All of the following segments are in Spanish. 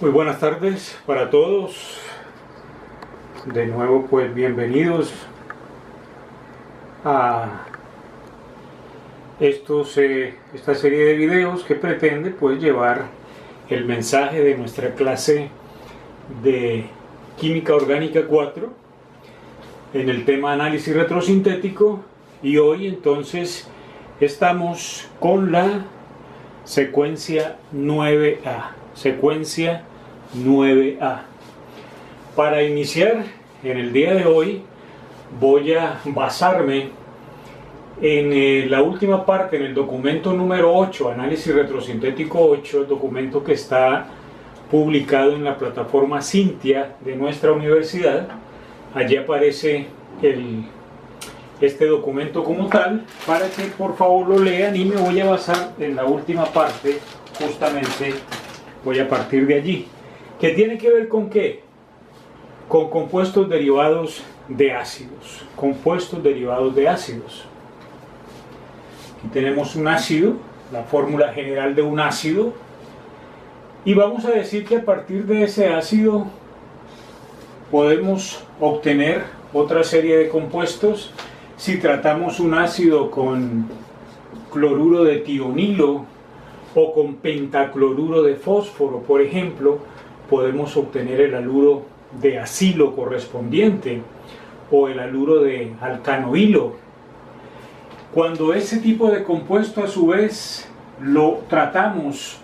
Muy buenas tardes para todos. De nuevo, pues bienvenidos a esta serie de videos que pretende pues llevar el mensaje de nuestra clase de Química Orgánica 4 en el tema análisis retrosintético, y hoy entonces estamos con la secuencia 9A. Secuencia 9A. Para iniciar en el día de hoy voy a basarme en la última parte, en el documento número 8, análisis retrosintético 8, el documento que está publicado en la plataforma Cintia de nuestra universidad. Allí aparece este documento como tal, para que por favor lo lean, y me voy a basar en la última parte. Justamente voy a partir de allí, que tiene que ver con ¿qué? Con compuestos derivados de ácidos. Compuestos derivados de ácidos. Aquí tenemos un ácido, la fórmula general de un ácido, y vamos a decir que a partir de ese ácido podemos obtener otra serie de compuestos. Si tratamos un ácido con cloruro de tionilo o con pentacloruro de fósforo, por ejemplo, podemos obtener el haluro de acilo correspondiente o el haluro de alcanoilo. Cuando ese tipo de compuesto a su vez lo tratamos,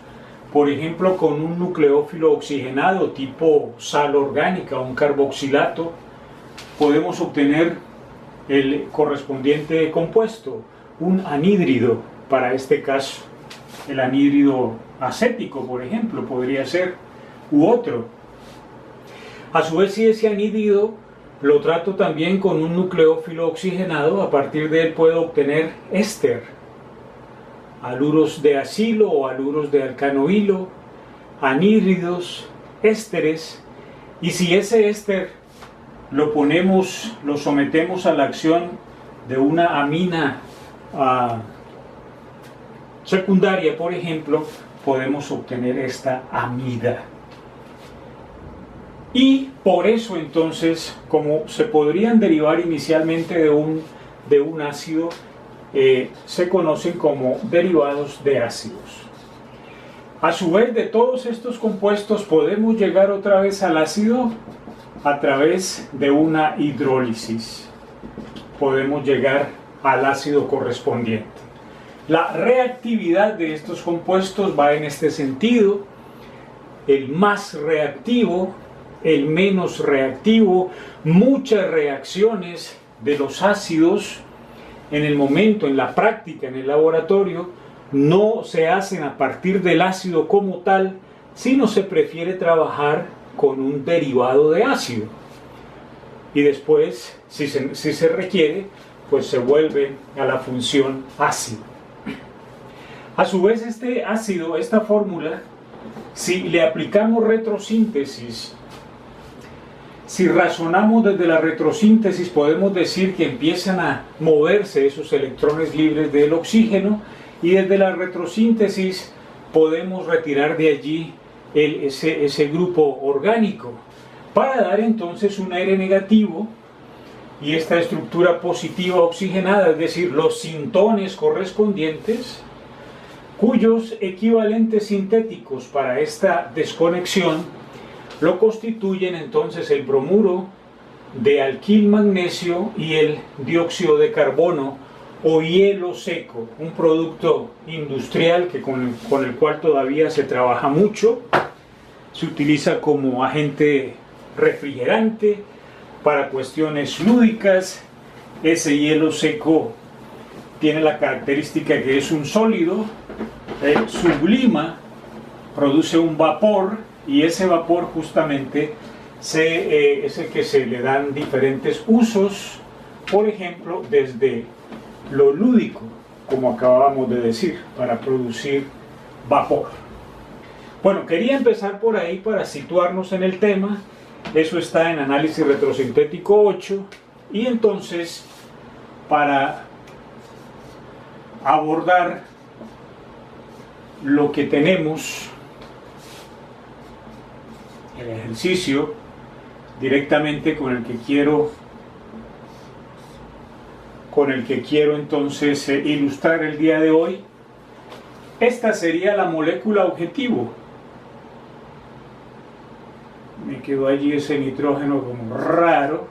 por ejemplo, con un nucleófilo oxigenado tipo sal orgánica o un carboxilato, podemos obtener el correspondiente compuesto, un anhídrido para este caso. El anhídrido acético, por ejemplo, podría ser, u otro. A su vez, si ese anhídrido lo trato también con un nucleófilo oxigenado, a partir de él puedo obtener éster, haluros de acilo o haluros de alcanoilo, anhídridos, ésteres. Y si ese éster lo sometemos a la acción de una amina secundaria, por ejemplo, podemos obtener esta amida. Y por eso entonces, como se podrían derivar inicialmente de un ácido, se conocen como derivados de ácidos. A su vez, de todos estos compuestos podemos llegar otra vez al ácido a través de una hidrólisis. Podemos llegar al ácido correspondiente. La reactividad de estos compuestos va en este sentido: el más reactivo, el menos reactivo. Muchas reacciones de los ácidos en el momento, en la práctica, en el laboratorio, no se hacen a partir del ácido como tal, sino se prefiere trabajar con un derivado de ácido. Y después, si se requiere, pues se vuelve a la función ácido. A su vez, este ácido, esta fórmula, si le aplicamos retrosíntesis, si razonamos desde la retrosíntesis, podemos decir que empiezan a moverse esos electrones libres del oxígeno, y desde la retrosíntesis podemos retirar de allí ese grupo orgánico, para dar entonces un aire negativo y esta estructura positiva oxigenada, es decir, los sintones correspondientes, cuyos equivalentes sintéticos para esta desconexión lo constituyen entonces el bromuro de alquil magnesio y el dióxido de carbono o hielo seco, un producto industrial con el cual todavía se trabaja mucho. Se utiliza como agente refrigerante para cuestiones lúdicas. Ese hielo seco tiene la característica que es un sólido, sublima, produce un vapor, y ese vapor justamente es el que se le dan diferentes usos, por ejemplo, desde lo lúdico, como acabábamos de decir, para producir vapor. Bueno, quería empezar por ahí para situarnos en el tema. Eso está en análisis retrosintético 8, y entonces, para abordar lo que tenemos el ejercicio directamente con el que quiero entonces ilustrar el día de hoy. Esta sería la molécula objetivo. Me quedó allí ese nitrógeno como raro.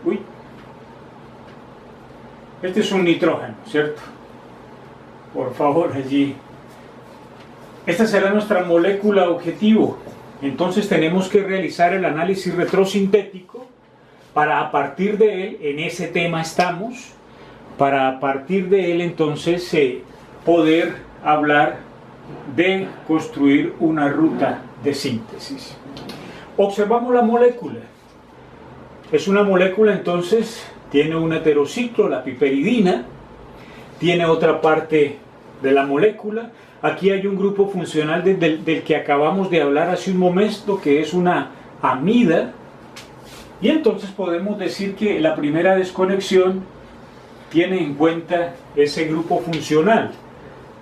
Uy. Este es un nitrógeno, ¿cierto? Por favor, allí. Esta será nuestra molécula objetivo. Entonces tenemos que realizar el análisis retrosintético para a partir de él, en ese tema estamos, para a partir de él entonces poder hablar de construir una ruta de síntesis. Observamos la molécula. Es una molécula entonces, tiene un heterociclo, la piperidina, tiene otra parte de la molécula. Aquí hay un grupo funcional del que acabamos de hablar hace un momento, que es una amida. Y entonces podemos decir que la primera desconexión tiene en cuenta ese grupo funcional.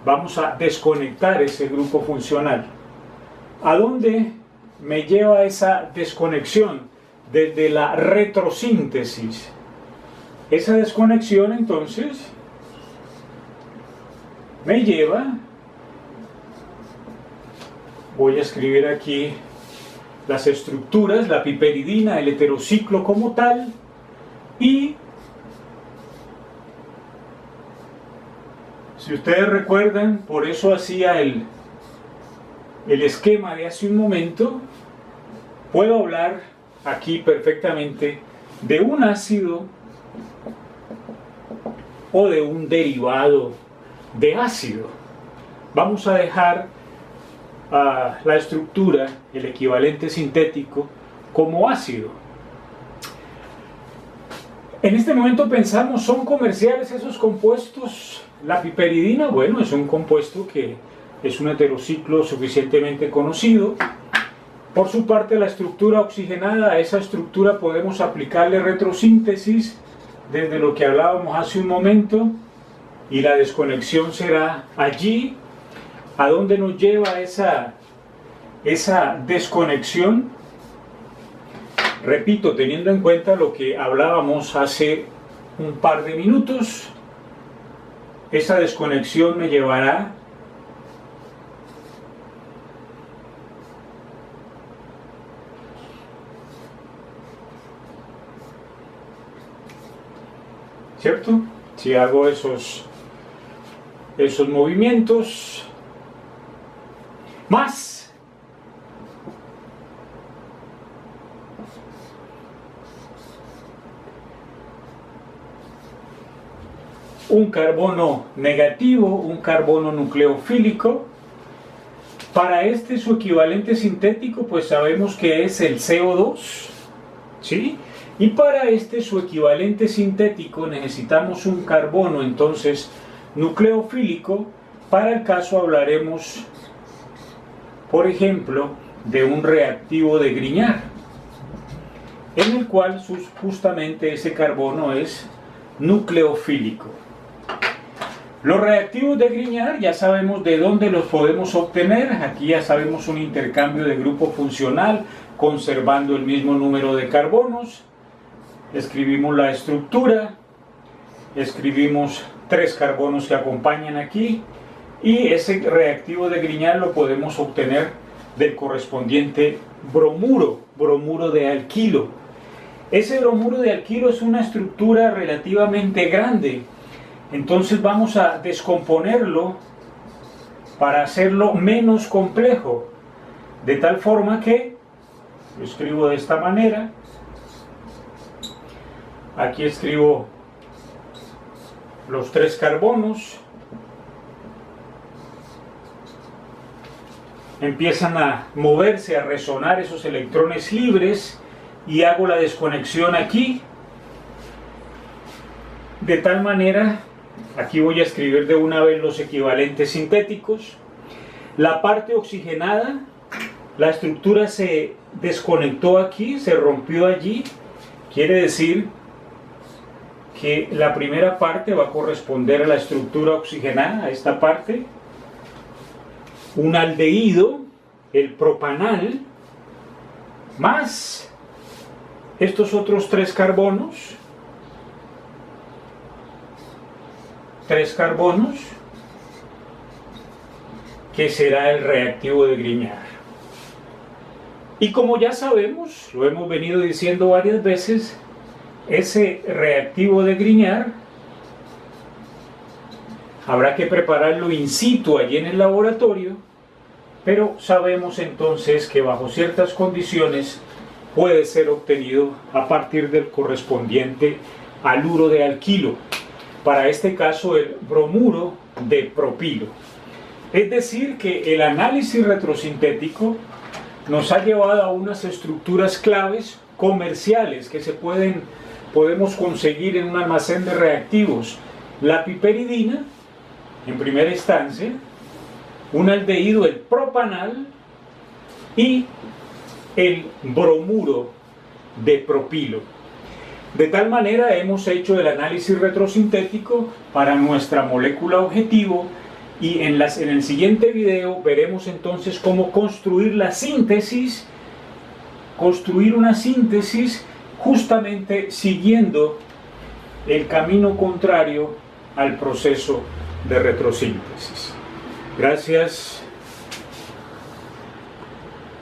Vamos a desconectar ese grupo funcional. ¿A dónde me lleva esa desconexión? Desde la retrosíntesis. Esa desconexión entonces me lleva, voy a escribir aquí las estructuras, la piperidina, el heterociclo como tal, y si ustedes recuerdan, por eso hacía el esquema de hace un momento, puedo hablar aquí perfectamente de un ácido o de un derivado de ácido. Vamos a dejar la estructura, el equivalente sintético, como ácido. En este momento pensamos, ¿son comerciales esos compuestos? La piperidina, bueno, es un compuesto que es un heterociclo suficientemente conocido. Por su parte, la estructura oxigenada, a esa estructura podemos aplicarle retrosíntesis desde lo que hablábamos hace un momento, y la desconexión será allí. ¿A dónde nos lleva esa desconexión? Repito, teniendo en cuenta lo que hablábamos hace un par de minutos, esa desconexión me llevará ¿cierto? Si hago esos movimientos, más un carbono negativo, un carbono nucleofílico. Para este su equivalente sintético pues sabemos que es el CO2, ¿sí? Y para este su equivalente sintético necesitamos un carbono entonces nucleofílico. Para el caso hablaremos, por ejemplo, de un reactivo de Grignard, en el cual justamente ese carbono es nucleofílico. Los reactivos de Grignard ya sabemos de dónde los podemos obtener. Aquí ya sabemos un intercambio de grupo funcional conservando el mismo número de carbonos. Escribimos la estructura, escribimos 3 carbonos que acompañan aquí, y ese reactivo de Grignard lo podemos obtener del correspondiente bromuro de alquilo. Ese bromuro de alquilo es una estructura relativamente grande, entonces vamos a descomponerlo para hacerlo menos complejo, de tal forma que lo escribo de esta manera. Aquí escribo los 3 carbonos, empiezan a moverse, a resonar esos electrones libres, y hago la desconexión aquí, de tal manera, aquí voy a escribir de una vez los equivalentes sintéticos. La parte oxigenada, la estructura se desconectó aquí, se rompió allí, quiere decir que la primera parte va a corresponder a la estructura oxigenada, a esta parte. Un aldehído, el propanal, más estos otros 3 carbonos, que será el reactivo de Grignard. Y como ya sabemos, lo hemos venido diciendo varias veces, ese reactivo de Grignard habrá que prepararlo in situ allí en el laboratorio, pero sabemos entonces que bajo ciertas condiciones puede ser obtenido a partir del correspondiente haluro de alquilo, para este caso el bromuro de propilo. Es decir, que el análisis retrosintético nos ha llevado a unas estructuras claves comerciales que podemos conseguir en un almacén de reactivos: la piperidina, en primera instancia, un aldehído, el propanal, y el bromuro de propilo. De tal manera hemos hecho el análisis retrosintético para nuestra molécula objetivo, y en el siguiente video veremos entonces cómo construir una síntesis justamente siguiendo el camino contrario al proceso de retrosíntesis. Gracias.